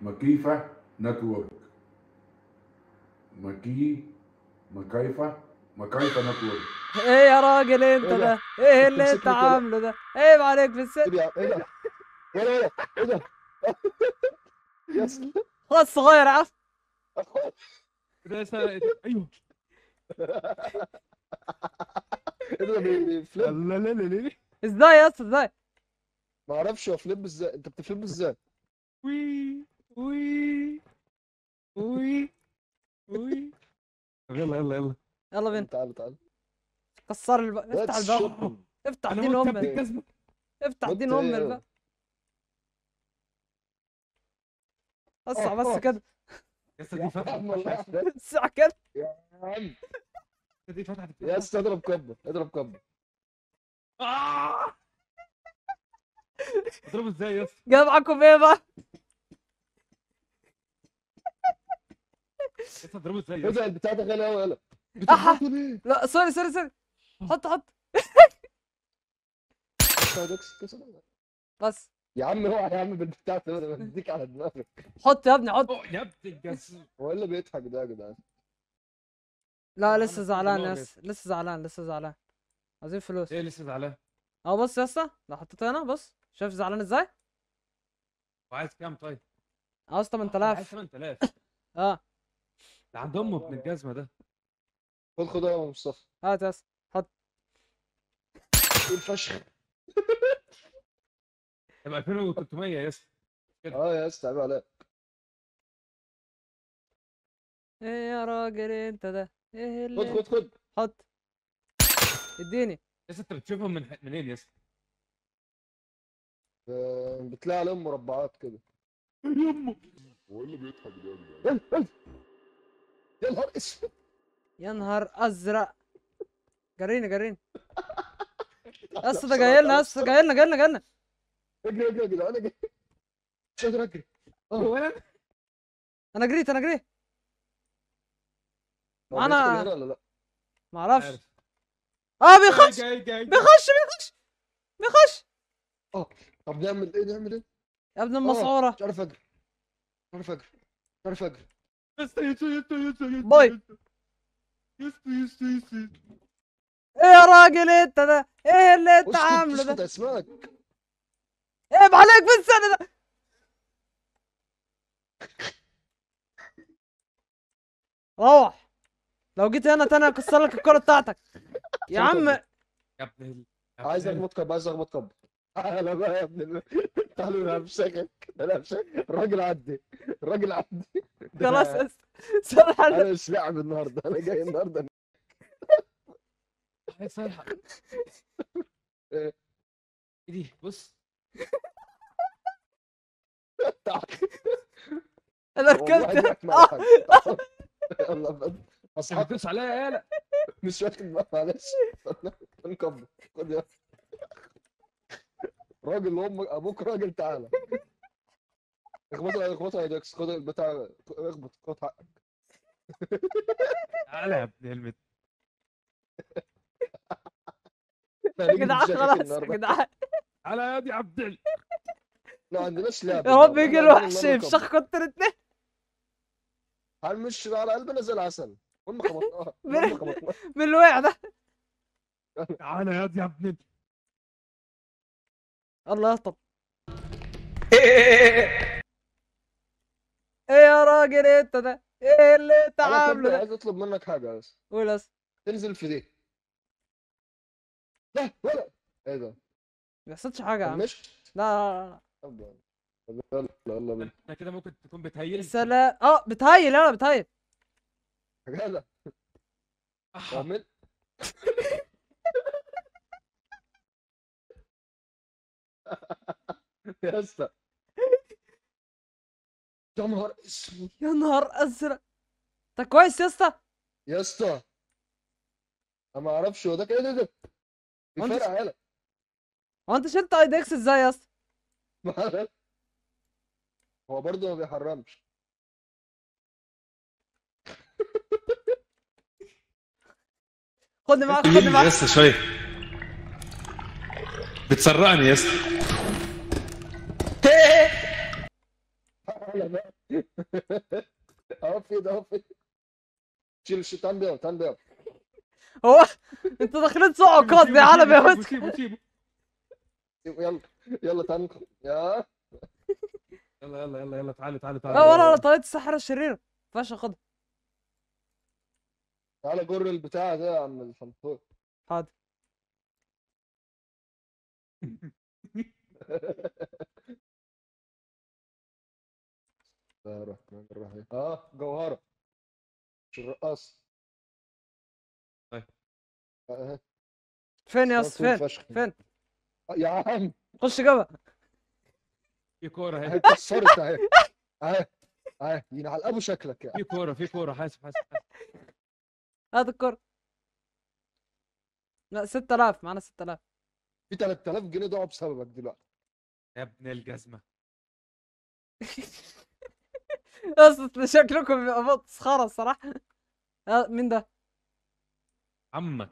مكيفة نتورك. مكيفة نتورك. ايه يا راجل انت إيه ده؟ ده؟ ايه اللي انت بتمسكني كده؟ عامله ده؟ عيب عليك في السن. ايه ده؟ ايه ده؟ ولا ايه ده؟ يا اسطى خلاص صغير عف. ايوه ايه ده بيفليب؟ لا لا لا لا ازاي يا اسطى ازاي؟ ما اعرفش هو فليب ازاي، انت بتفليب ازاي؟ وي وي وي وي. طب يلا يلا يلا يلا بينا. تعال كسر الباب، افتح الباب، افتح انا دين مت امك، الجزمه. افتح مت دين ايه؟ الباب. اسرع بس كده. يا اسطى دي فتحت اسرع كده. يا عم دي فتحت يا اسطى اضرب كبه اضربه ازاي يا اسطى؟ جاي معاكم ايه بقى؟ يا اسطى اضربه ازاي يا ايه اسطى؟ ده البتاع ده غالي قوي يالا. أحا. بتضربه ليه؟ لا سوري حط بس. يا عم اوعى يا عم بالبتاع ده، انا بديك على دماغك. حط يا ابني حط. يا ابن الجزمه. هو ايه اللي بيضحك ده يا جدعان؟ لا أنا لسه أستغفر زعلان الله يا اسطى، لسه زعلان. عايزين فلوس. ايه لسه زعلان؟ اهو بص يا اسطى، لو حطيته هنا بص، شايف زعلان ازاي؟ وعايز كام طيب؟ عاوز عايز 8000. 8000. اه ده عند امه ابن الجزمه ده. خد يا مصطفى. هات يا اسطى حط. ايه الفشخ؟ يبقى 2300 يا اسطى. اه يا اسطى عيب عليك. ايه يا راجل انت ده؟ ايه اللي خد حط. اديني. يا اسطى انت بتشوفهم منين يا اسطى؟ بتلاقي عليهم مربعات كده. يمه. هو اللي بيضحك ده يا جدعان؟ يا نهار اسود. يا نهار ازرق. جريني يا اسطى، ده جاي لنا يا اسطى، جاي لنا. اجري يا جدعان اجري. مش قادر اجري. اولا انا جريت هو معانا. بيدخل هنا ولا لا؟ معرفش. عارف. اه بيخش جاي بيخش. طب نعمل ايه؟ يا ابن المسعوره. مش عارف اجري. يا اسطى باي. ايه يا راجل انت ده؟ ايه اللي انت عامله اسكت ده؟ اسمعك. عيب عليك في السنه ده. روح. لو جيت هنا تاني هكسر لك الكرة بتاعتك يا عم. يا ابن عايز اخبط كب. انا بقى يا ابن تعالوا انا همسكك. الراجل عدي. خلاص سرح. انا مش لاعب النهارده، انا جاي النهارده. صالحه. إيه؟ دي بص. انا ركبت. يلا بس ما اصحى. تدوس عليا يا يالا. مش واخد بقى معلش. نكبر. خد يا راجل، ابوك راجل، تعالى. اخبطها يا ديكس، خد البتاع. خد حقك. تعالى يا ابن المت. يا جدعان خلاص يا جدعان. تعالى يا دي عبد. ما عندناش لعب. يا رب يجي الوحش يفشخ كنت الاثنين. مش على قلبنا زي العسل. المهم خبطناها. من الوقع ده. تعالى يا دي عبد. الله يطب. ايه يا راجل انت ده؟ ايه اللي انت انا عامله كنت ده؟ عايز اطلب منك حاجه بس. قول يا اسطى. تنزل في دي. لا ولا ايه ده؟ ما بيحصلش حاجه يا عم. مش لا طب يلا بينا. انت كده ممكن تكون بتهيل. سلام. بتهيل. انا بتهيل. يلا اعمل. يا اسطى يا نهار اسود. يا نهار ازرق. انت كويس يا اسطى؟ يا اسطى انا ما اعرفش هو ده كده. ده بيفرقع يالا. هو انت شلت اي دي اكس ازاي يا اسطى؟ هو برضه ما بيحرمش. خدني معاك خدني يا معاك. اسطى شوي بتسرقني يا اسطى. تعالى بقى. اهو في ده اهو في. شيل الشيطان ده تعال ده. هو انتوا داخلين سوق عكاظ يا عالم يا وسخ. سيبه. يلا يلا تعال ندخل. يا يلا تعالوا لا ولا طريقة السحرة الشريرة ما ينفعش اخدها. تعالى جر البتاع ده يا عم الفنطور. حاضر. بسم الله الرحمن الرحيم. جوهرة مش الرقاص. طيب. اهي. فين يا طول اسطى فين؟ فشخ. فين؟ يا عم خش جبهة. في كورة اهي اهي. اتكسرت اهي. اهي ينعل ابو شكلك يا عم. في كورة حاسب. هات الكرة. لا 6000 معانا 6000. في 3000 جنيه ضاعوا بسببك دلوقتي. يا ابن الجزمة. اصلا شكلكم بيبقى مسخرة الصراحة. مين ده؟ عمك.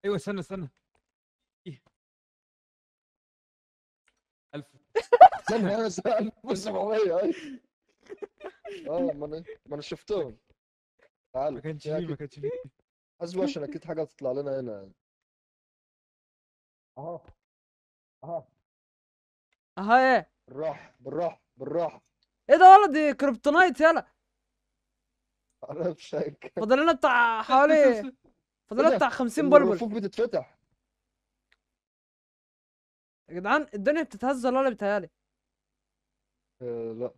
ايوه استنى. إيه؟ 1000. استنى انا 1700 اهي. ما انا شفتهم. تعال ما كانش فيه. حسبوا عشان اكيد حاجه تطلع لنا هنا يعني. اهو اها ايه؟ بالراحه. ايه ده والله دي كريبتونايت يلا. انا مش هيك. فاضل لنا بتاع حوالي فاضل لنا بتاع 50 بلبل. الرفوف بتتفتح. يا جدعان الدنيا بتتهز ولا بتهيالي؟ لا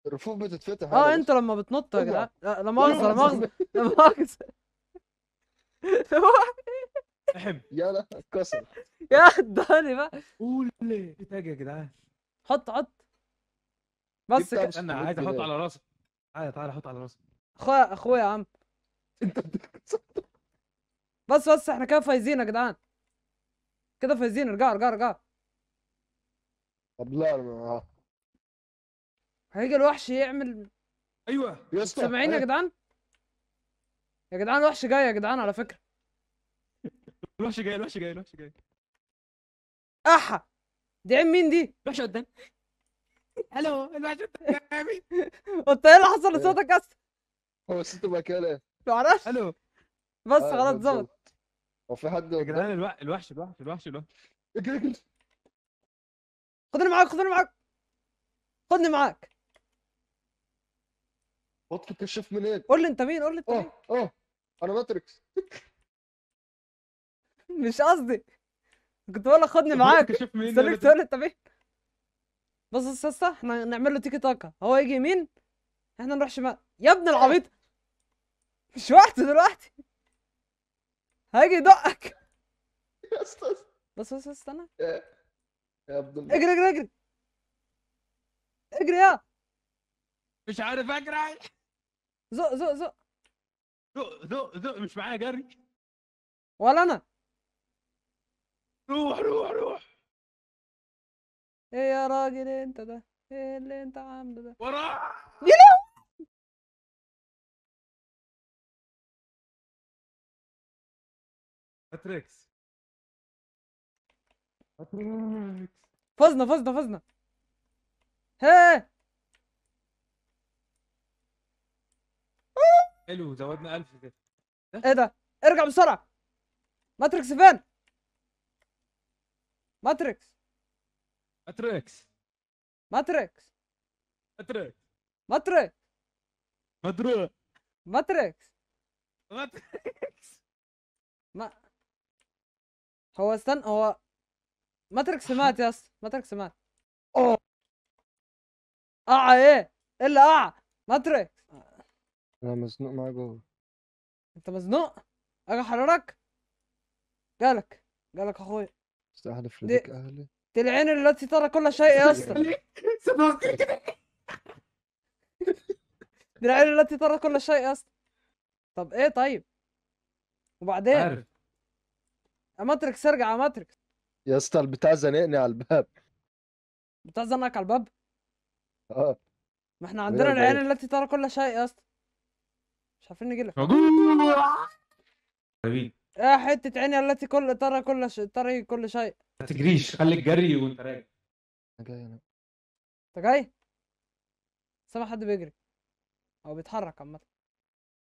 الرفوف بتتفتح. انتوا لما بتنطوا يا اوعى. جدعان. لا مؤاخذة. احم. يلا اتكسر. يا اداني بقى. قول لي في تاج يا جدعان. حط بس جبتها كده. استنى عايز احط على راسك. تعالى احط على راسك. اخويا يا عم. انت بتتكسر. بس احنا كده فايزين يا جدعان. كده فايزين. ارجعوا. طب لا انا هيجي الوحش يعمل. ايوه يا اسطى سامعين يا اهي. جدعان؟ يا جدعان الوحش جاي يا جدعان على فكرة. الوحش جاي. احا دي عين مين دي؟ الوحش قدام. الو الوحش قدامي. انت ايه اللي حصل لصوتك اصلا؟ هو ست مكان ايه؟ معرفش. الو بس خلاص ظبط. هو في حد يا قدام؟ جدعان الوحش. اجري. خدني معاك. وطفي الكشاف منين؟ قول لي انت مين. انا ماتريكس. مش قصدي. كنت بقول لك خدني معاك. شوف مين استنيك تقول لي انت مين. بص يا اسطى احنا نعمل له تيكي تاكا. هو يجي يمين احنا نروح شمال. يا ابن العبيط مش وقته دلوقتي. هيجي يدقك. يا اسطى بس استنى. يا عبد الله. اجري يا. مش عارف اجري. زق ذوق مش معايا جري. ولا انا. روح. ايه يا راجل انت ده؟ ايه اللي انت عامله ده؟ وراه. ماتريكس. فزنا. هي حلو زودنا 1000 كده. ايه ده؟ ارجع بسرعة. ماتريكس فين؟ ماتريكس. ما هو استنى. هو ماتريكس مات يا اسطى. ماتريكس مات. ايه اللي ماتريكس. انا مزنوق معاه جوه. انت مزنوق. اجي احررك. جالك اخويا. استحلف دي- لديك اهلي. دي العين التي ترى كل شيء يا اسطى. دي العين التي ترى كل شيء يا اسطى. طب ايه طيب وبعدين؟ عارف. يا ماتريكس ارجع يا ماتريكس. يا اسطى البتاع زنقني على الباب. بتاع زنك على الباب. ما احنا عندنا ويا العين بعيد. التي ترى كل شيء يا اسطى. مش عارفين نجيلك. موجود. حبيبي يا حتة عيني التي ترى كل شيء. ما تجريش، خليك جري وانت راجع. انا جاي انا. انت جاي؟ سامع حد بيجري او بيتحرك عامة.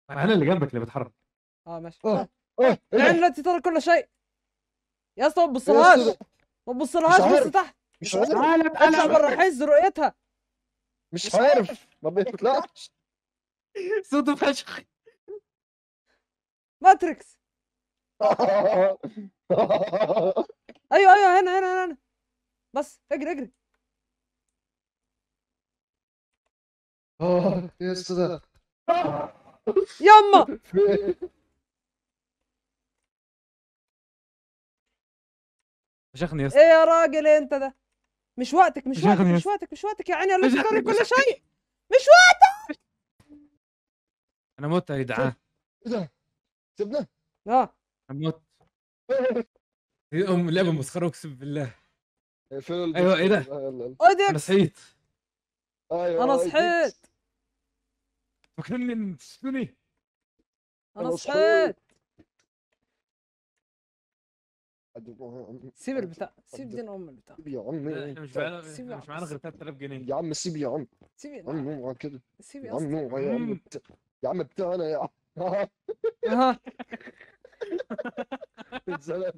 انا اللي جنبك اللي بتحرك. اه ماشي. ايه العين ده؟ التي ترى كل شيء. يا اسطى ما إيه يا تبصلهاش، اسطى ده؟ ما تبصلهاش، مش بص عارف. تحت. مش عارف اطلع بره حيز رؤيتها. مش عارف ما بيطلعش. صوته فشخ. ماتريكس. ايوه ايوه هنا. بس اجري. يا اسطى ده يما فشخني يا ايه اسطى. يا راجل انت ده؟ مش وقتك مش هاخد مش وقتك يا عيني التي مش ترى هاخد- كل مش شيء. انا مت يا جدعان. ايه ده؟ سيبنا. اه انا مت. دي لعبه مسخره اقسم بالله. اقفلوا أيوة، إيه ده؟ الديسكورد. يلا يلا. انا ايدكس. صحيت. ايوه انا إيديكس. صحيت. فاكرني تشتوني. انا أنا صحيت. صحيت. سيب البتاع، سيب دين ام البتاع. سيب يا عمي. احنا مش سيب معانا يا مش معانا غير 3000 جنيه. يا عم سيب يا عم. سيب يا عم اوعى كده. سيب يا يا عم اسطى. اوعى يا عم يا عم بتاعنا يا عم. اها اتزنق.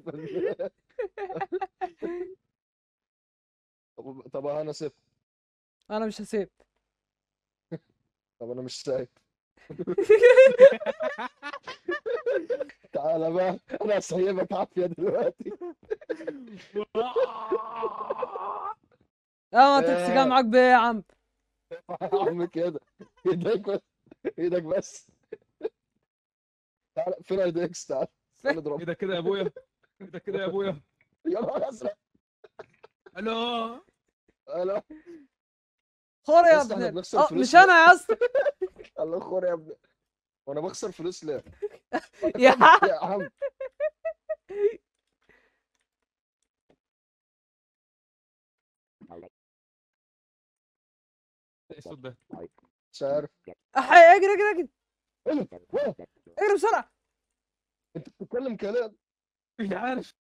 طب انا سيب. انا مش هسيب. طب انا مش سايب. تعالى بقى انا هسيبك عافيه دلوقتي. يا ماتريكس جاي معاك بيه يا عم. يا عم كده ايدك بس. ايدك بس. تعالى فين ايدكس؟ تعالى تعالى اضرب. ايه ده كده يا ابويا؟ ايه ده كده يا ابويا؟ يا نهار ازرق. الو. انا خور يا يا اسطى، احنا ابني. بنخسر فلوس مش انا يا اسطى. الله خور يا ابني. وانا بخسر فلوس ليه؟ يا يا عم ايه الصوت ده؟ مش عارف. احي اجري ايه ده؟ واه، اجري بسرعه. انت بتتكلم كلام. مش عارف.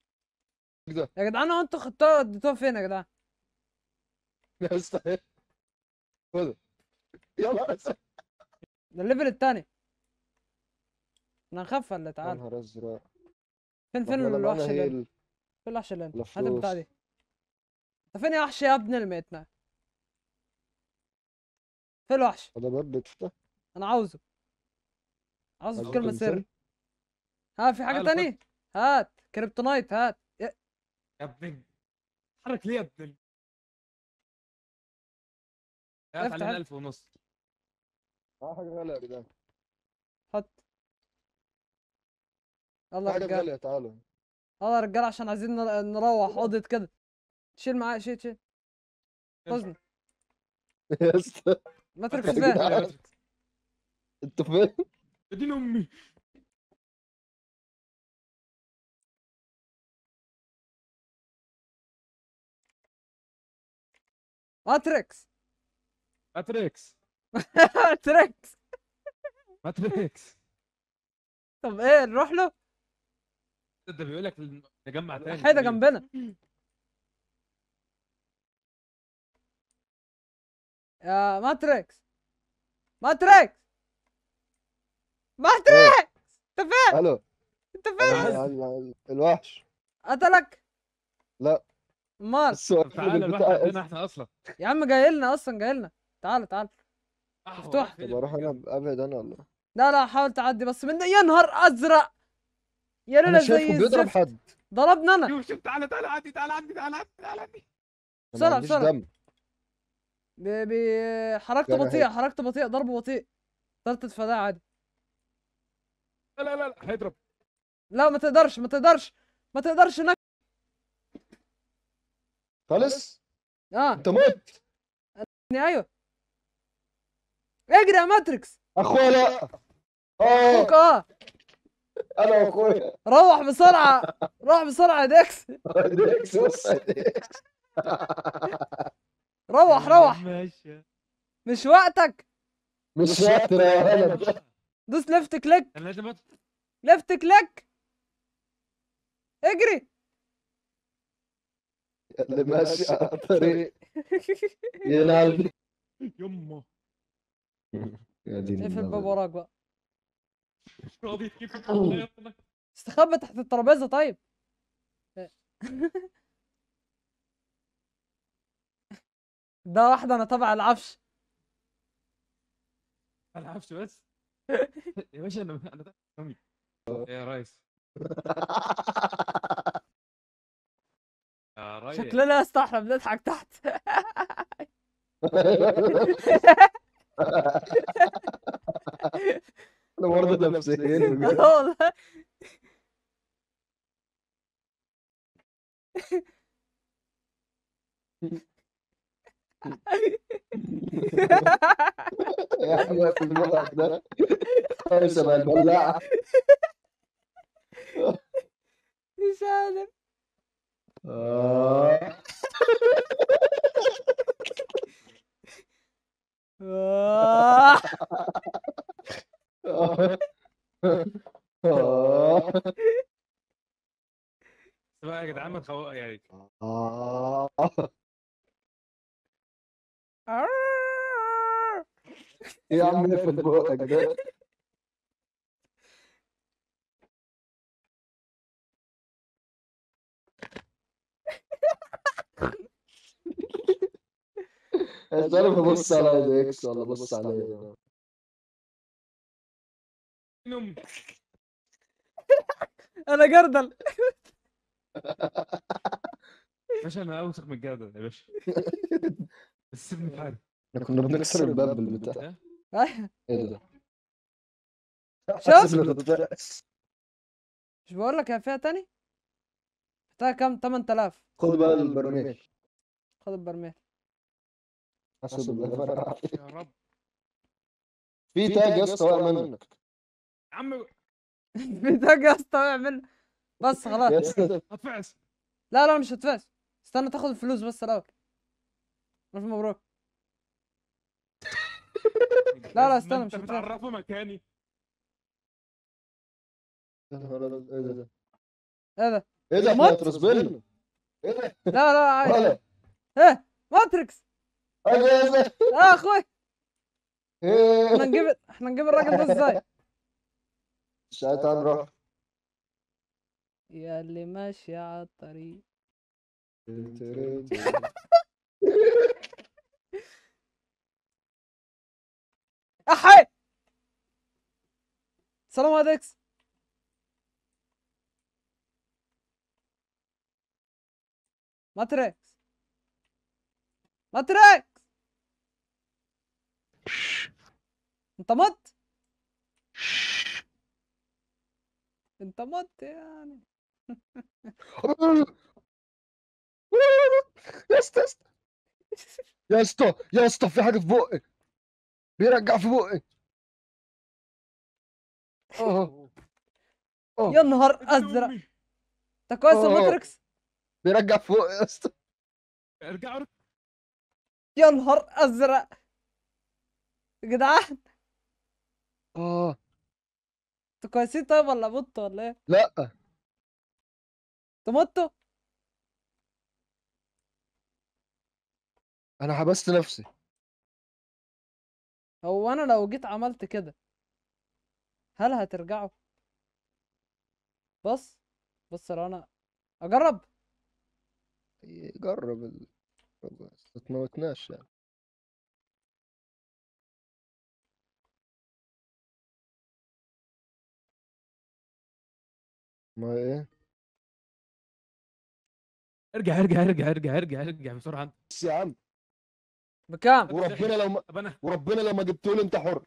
يا جدعان هو انتوا خدتوها وديتوها فين يا جدعان؟ يا اسطى ايه؟ خد. يا نهار ازرق. ده الليفل التاني. انا هنخاف ولا يا تعال؟ نهار ازرق. فين طب ولا الوحش معانا اللي هنا؟ هيل فين الوحش اللي هنا؟ ولا هات البتاع فلوس؟ دي. انت فين يا وحش يا ابن الميتنا؟ فين الوحش؟ ده باب بيتفتح. انا عاوزه عاوز كلمة سر. تنزل؟ ها في حاجة تعال خد. تانية؟ هات كريبتونايت هات. يا ابني اتحرك ليه يا ابني؟ هات افتح علينا هات. 1000 ونص. حاجه غاليه يا جدعان. حط. يلا يا حاجه رجال، غاليه تعالوا. يلا يا رجال عشان عايزين نروح اوضة كده. شيل معايا شيل. حزن. يا اسطى ماتريكس يا فين؟ جدعان. انتوا فين؟ يا دين امي. ماتريكس. ماتريكس. ماتريكس. ماتريكس. طب ايه نروح له؟ ده بيقول لك نجمع تاني. حيدة تقريباً. جنبنا. يا ماتريكس. ماتريكس. انت فين؟ الو. انت فين؟ الوحش. قتلك؟ لا. امال؟ السؤال تعالى بتاع الواحد عندنا احنا اصلا. يا عم جاي لنا اصلا جاي لنا. تعال مفتوح. طب اروح انا ابعد انا ولا؟ لا حاول تعدي بس من يا نهار ازرق. يا انا ليلة زي شايفه بيضرب الزفت. حد. ضربنا انا. شوف تعالى عندي تعالى عندي. أنا ما بسرعة عنديش بسرعة. دم. حركته يعني بطيئة حركته بطيئة ضربه بطيء. تقدر تتفاداه عادي. لا هيضرب. لا ما تقدرش خالص. اه انت مت. ايوه. اجري يا ماتريكس. اخويا لا. اخوك انا واخويا. روح بسرعة يا ديكس. ديكس بص. روح ماشي. مش وقتك. مش شاطر يا ولد. دوس ليفت كليك. انا لازم ليفت كليك. اجري. اللي ماشي على الطريق ينال. يمه يا دين اقفل الباب النبي. وراك بقى. راضي كيف يلا. استخبى تحت الترابيزه طيب. ده واحده انا تبع العفش. العبش بس. يا باشا انا تحت فمي يا ريس. يا ريس شكلنا يا اسطى احنا بنضحك تحت. انا برضه نفسيين بجد. والله. يا عم واقف بقك ده شبه البلاعة. مش عارف. آه. آه. آه. بقى يا جدعان ما يعني آه. يا عم اقفل بقك ده. مش عارف ابص على اكس ولا ابص على نم. انا جردل. باشا انا اوسخ من الجردل يا باشا. بس سيبني في حالي. احنا كنا بنكسر الباب بالبتاع. ايوه ايه ده؟ شوف. حاسب إنه بتتفقس. مش بقول لك يا فيها تاني. فيها كام؟ 8000. خد بقى البرميل. خد البرميل. حسب الله. يا رب في تاج يا اسطى واقع منك. يا عم محتاج يا اسطى اعمل. بس يا خلاص. اسطى هتفعس. لا لا مش هتفاز. استنى تاخد الفلوس بس الاول. الف مبروك. لا لا استنى ما مش انت هتفاز. بتعرفه مكاني. ايه ده؟ ايه ده؟ ايه ده؟ احنا اترسبلنا. ايه ده؟ لا لا عادي. ولا ايه ماتريكس. اجازه. يا اخوي ايه احنا نجيب الراجل ده ازاي؟ الشيطان روح. يا اللي ماشي على الطريق. احي. سلام عليكم. ماتريكس. ماتريكس. انت مت. انت مت يعني. يا اسطى يا اسطى يا اسطى في حاجه في بقي بيرجع في بقي. اه يا نهار ازرق. انت كويس يا ماتريكس؟ بيرجع في بقي يا اسطى. ارجعوا. يا نهار ازرق يا جدعان. اه انتوا كويسين طيب ولا متوا ولا ايه؟ لا انتوا متوا؟ انا حبست نفسي. هو انا لو جيت عملت كده هل هترجعوا؟ بص بص لو انا اجرب. جرب ما تموتناش يعني. ما ايه ارجع بسرعه انت. بس يا عم بكام؟ طب انا وربنا لو ما جبتوا لي انت حر.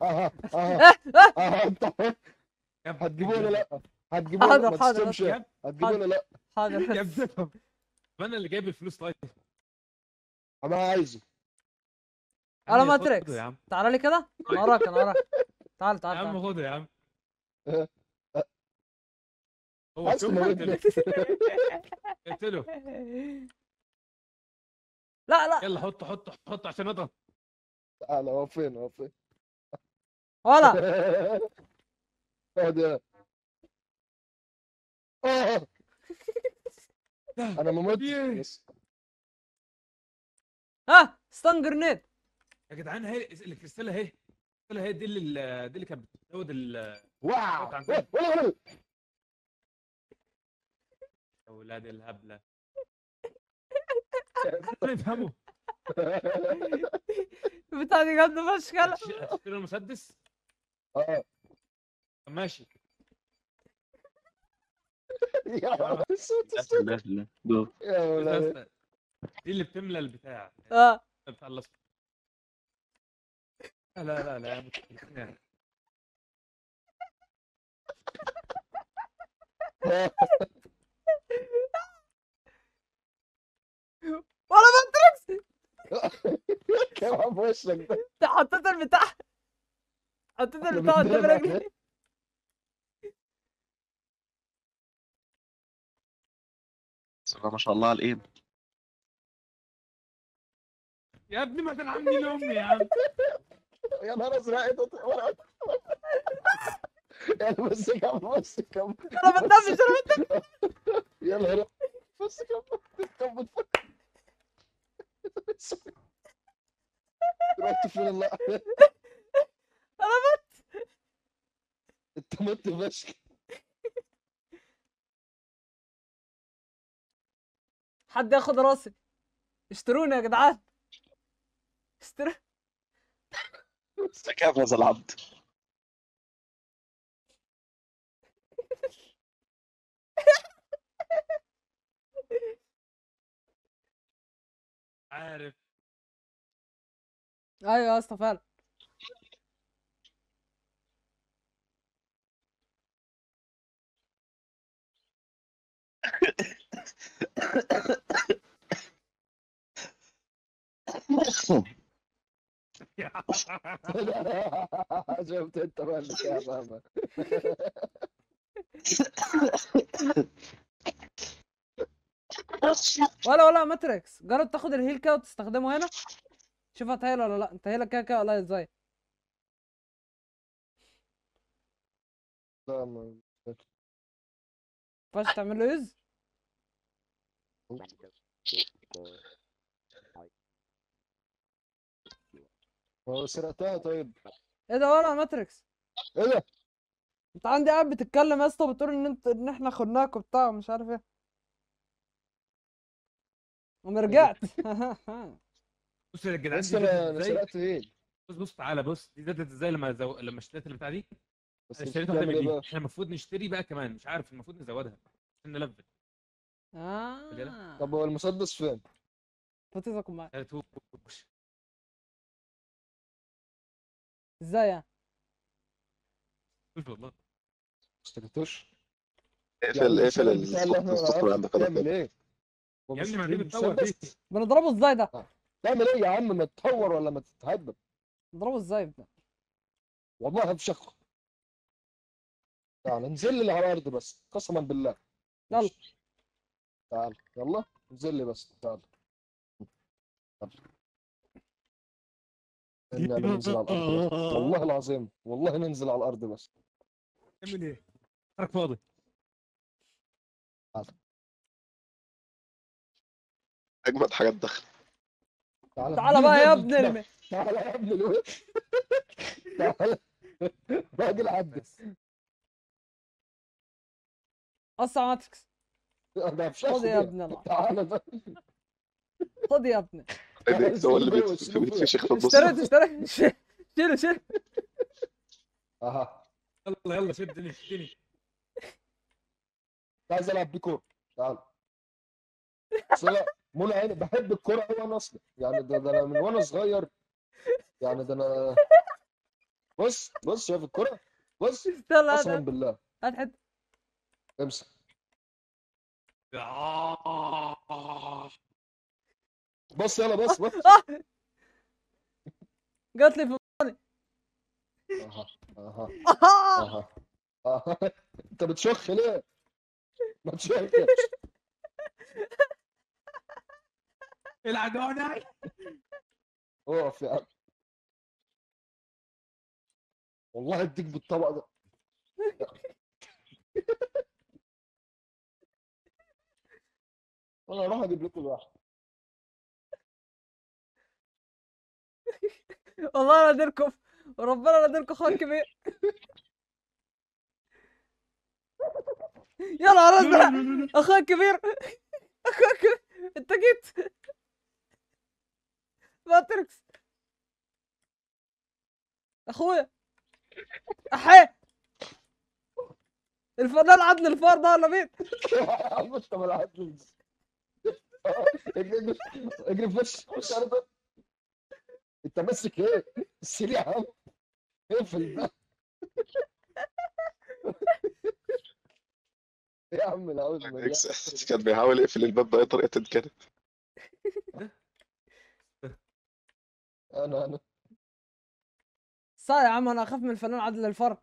انت حر. يا ابني هتجيبوه ولا لا؟ هتجيبوه ولا حاضر ما حاضر تشتمش؟ يا هتجيبوه ولا لا؟ حاضر. ابني طب انا اللي جايب الفلوس طيب. انا عايزه. يا انا عم ماتريكس. خده يا عم. تعال لي كده. انا وراك انا وراك. تعال يا تعال عم تعال. خده يا عم. هو عايز شوف تموتني. اقتله. لا لا يلا حط عشان اضغط. تعالى هو فين ولا اقعد يا انا ممد في إيه؟ بس. ها ستان جرنيد. يا جدعان هي الكريستاله اهي. الكريستاله هي دي اللي كانت بتزود واو عندنا. ولا يا ولاد الهبله. انا يفهموا. بتاع دي جامده فشخ. هتشتري المسدس؟ اه طب ماشي. يا الصوت لا الصوت لا لا جو. يا ولد. دي اللي بتملى البتاع. اه بتاع الأصفر. لا يا متخيل. ولا ماتريكس. كمان في وشك ده. انت حطيت البتاع، حطيت البتاع قدام بتضرب رجلي. عليه. بسم الله ما شاء الله على الايم. يا ابني ما تلعبني لامي يا عم. يا نهار ازرق ايه ده يا بس كم بس كم انا بتنفس انا يا نهار بس كم رحت فين الله انا مت. انت مت فشخ. حد ياخد راسي، اشتروني يا جدعان، اشتروا. كيف هذا العبد؟ عارف. ايوه يا اسطى فعلا. شفت انت مالك يا ماما. ولا ماتريكس، جرب تاخد الهيل كده وتستخدمه هنا، شوف هتهيل ولا لا. انت هيلك كده كده ولا ازاي؟ لا ما ينفعش تعمل له يوز. هو سرقتها طيب. ايه ده ولا ماتريكس؟ ايه ده؟ انت عندي قاعد بتتكلم يا اسطى وبتقول ان احنا خدناك وبتاع ومش عارف ايه، وانا رجعت. بص يا جدعان دي بس زادت انا ازاي. سرقت ايه؟ بص تعالى بص دي زادت ازاي لما اشتريت البتاع دي. بس انا اشتريت واحده بتعمل من ايه دي. بقى؟ احنا المفروض نشتري بقى كمان، مش عارف المفروض نزودها عشان نلفل. طب هو المسدس فين؟ فوتيتكم معايا هاتوش. ازاي يعني؟ والله ما اشتريتوش؟ اقفل مش اقفل انا البتاع اللي احنا السطر نعرفه عندك على بتعمل طول. ايه؟ هو يا مش ابني ما دي تجيب بتطور دي. مسدس؟ بنضربه ازاي ده؟ تعمل ايه يا عم؟ ما تتهور ولا ما تتهبب؟ بنضربه ازاي ده؟ والله بشخ. تعال انزل لي على الارض بس قسما بالله. يلا. تعال يلا انزل لي بس تعال. إنا ننزل على الارض بس. والله العظيم والله ننزل على الارض بس. تعمل ايه؟ ترك فاضي. اجمد حاجات دخل. تعالى بقى يا ابن تعال يا ابن الواد. تعال راجل عدى. بس اسرع ماتريكس. ده بشخ خد يا بيه. ابن الله، تعال بقى. خد يا ابني. ايديك هو اللي بيتفشخ في النص. اشتريت شيله. اها يلا شدني. عايز العب بيكور. تعال. بس انا منى عيني بحب الكوره قوي انا اصلا يعني ده انا من وانا صغير يعني ده انا. بص شايف الكوره؟ بص يلا قسما هات بالله. هات حته. امسك. بص يلا بص جات لي في اها اها آه. اها اها انت بتشخ ليه؟ ما تشخش. العدوني. اقف يا عم. والله اديك بالطبق ده. انا اروح اجيب لكم واحد. والله لا ديركم، وربنا لا ديركم اخوك كبير. يا نهار ازرق، اخوك كبير، اخوك كبير، انت جيت ماتريكس اخويا. احيه الفنان عدل الفار ده ولا مين؟ يا عم انت ما لعبتش. اجري اجري خش على ده. انت ماسك ايه؟ السير يا عم. اقفل ده. يا عم العوز مليان. كان بيحاول يقفل الباب بأي طريقة كانت. انا صح يا عم، انا اخاف من الفنان عدل الفار.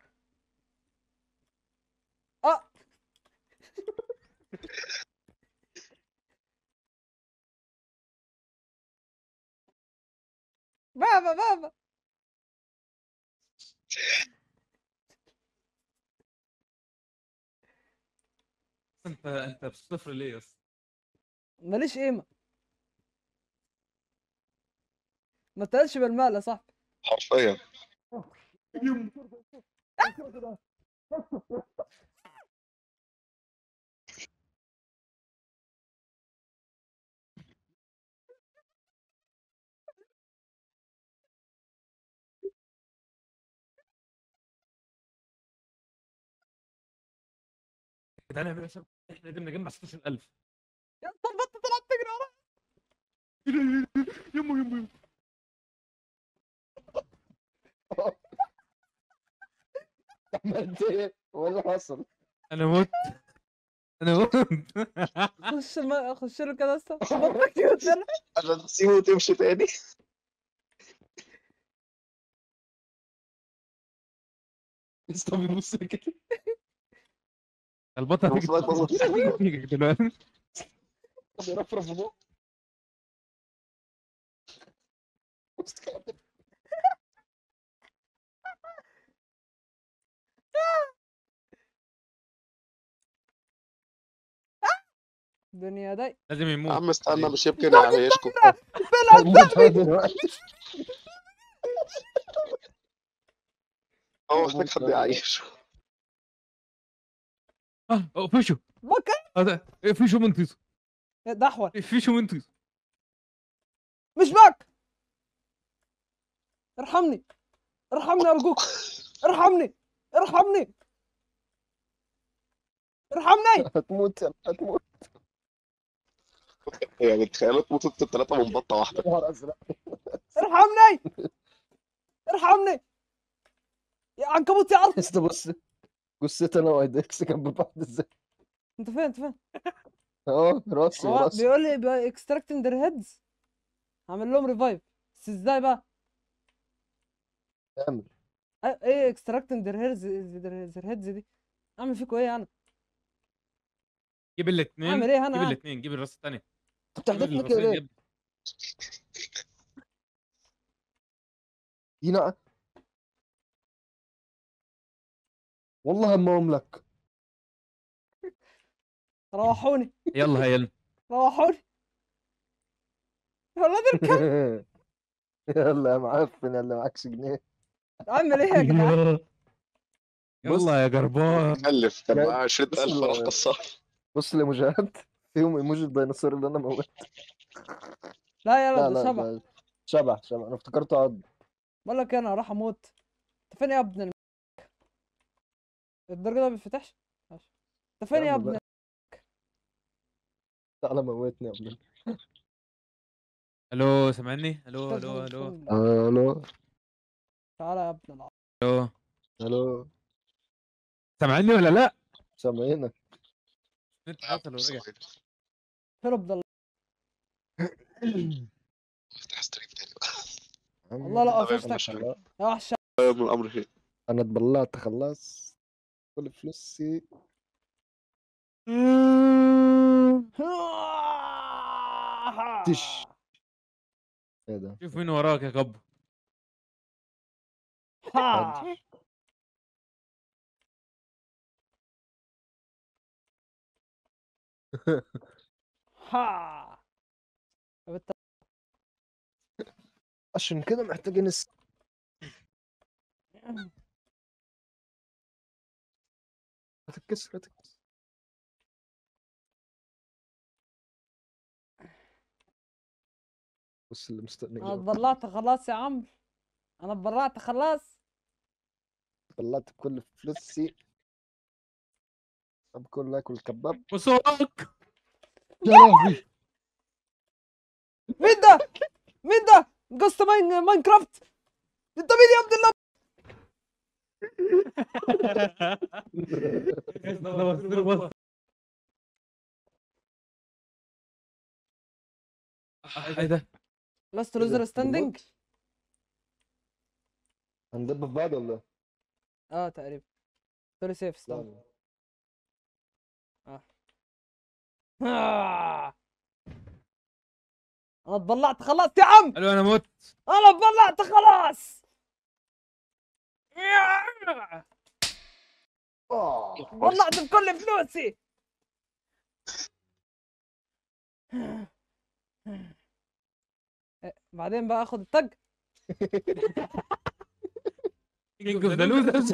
اه بابا بابا. انت بصفر ليه يا اسطى؟ ماليش قيمه، ما تقلش بالمال يا صاحبي. حرفيا. تعالى نعمل حساب احنا قدرنا نجمع 16000. يا اسطى البطه طلعت تجري ورايا. يمه عملت ايه؟ هو اللي حصل؟ انا مت. انا مت. خش له كده يا اسطى، بطك تقتل. عشان تسيبه وتمشي تاني. لسه بيبص لي كده. البطه هتيجي المفروض نظر. تيجي دلوقتي. بيرفرف في بقه. دنيا داي. لازم يا يموت. عم استنى، مش يمكن يعيشكم. هيموت هو دلوقتي. هو محتاج حد يعيشه. فيشو. بكا هذا فيشو منطيس. دحوه فيشو منطيس. مش باك. ارحمني، ارحمني ارجوك، ارحمني، ارحمني، ارحمني. هتموت هتموت. يعني تخيلوا تموتوا انتوا التلاتة من بطة واحدة. يا نهار ازرق. ارحمني، ارحمني يا عنكبوت يا عرض. لسه بص. جثتي انا وايد اكس جنب بعض ازاي؟ انت فين، انت فين؟ اه راسي هو وراسي. بيقول لي اكستراكتنج ذير هيدز، هعمل لهم ريفايف. بس ازاي بقى؟ اعمل. ايه اكستراكتنج ذير هيدز دي؟ اعمل فيكوا ايه انا؟ جيب الاثنين. اعمل ايه انا جيب يعني؟ الاثنين، جيب الراس الثانيه. انت بتحدفني كده ليه؟ ينقع. والله همهم لك. روحوني، يلا هيا. روحوني. والله ده الكلب. يلا يا معفن يلا معكش جنيه. اعمل ايه يا جدعان؟ بص يلا يا جربان. مكلف كان معاه بص 20,000 راح كسر. بص الايموجيات. فيهم ايموجي الديناصور اللي انا موت. لا يلا لا ده لا شبح. ده شبح انا افتكرته عض. بقول لك انا راح اموت. انت فين يا ابن الدرجه ده ما بيتفتحش؟ ماشي. انت فين يا عم ابن بقى. تعالى موتني يا ابني. الو سامعني؟ الو الو الو الو تعالى يا ابن العب. الو. الو. سامعني ولا لا؟ سامعينك. انت فاصل ورجع. فين عبد الله؟ افتح ستريم تاني بقى. والله لا تمام، قفشتك مش يا وحش. من الامر شيء. انا اتبلعت خلاص. كل فلوسي. تش. ايه ده؟ شوف مين وراك يا كبو. ها. ها. عشان كده محتاجين هتتكسر. بص اللي مستني انا اتبرعت خلاص يا عمرو، انا اتبرعت خلاص. طلعت بكل فلوسي، بكل اكل كباب. وصوك. يا لهوي مين ده؟ مين ده؟ قصة ماينكرافت. انت مين يا ابن الله؟ ايه ده؟ لاست لوزر ستاندينج. بنموت؟ هندب في بعض ولا؟ اه تقريبا. سوري سيف استنى. لا آه. انا اتبلعت خلاص يا عم، الو انا مت. انا اتبلعت خلاص. اتبلعت بكل فلوسي. بعدين بقى اخد التج. كينج اوف ذا لوزرز.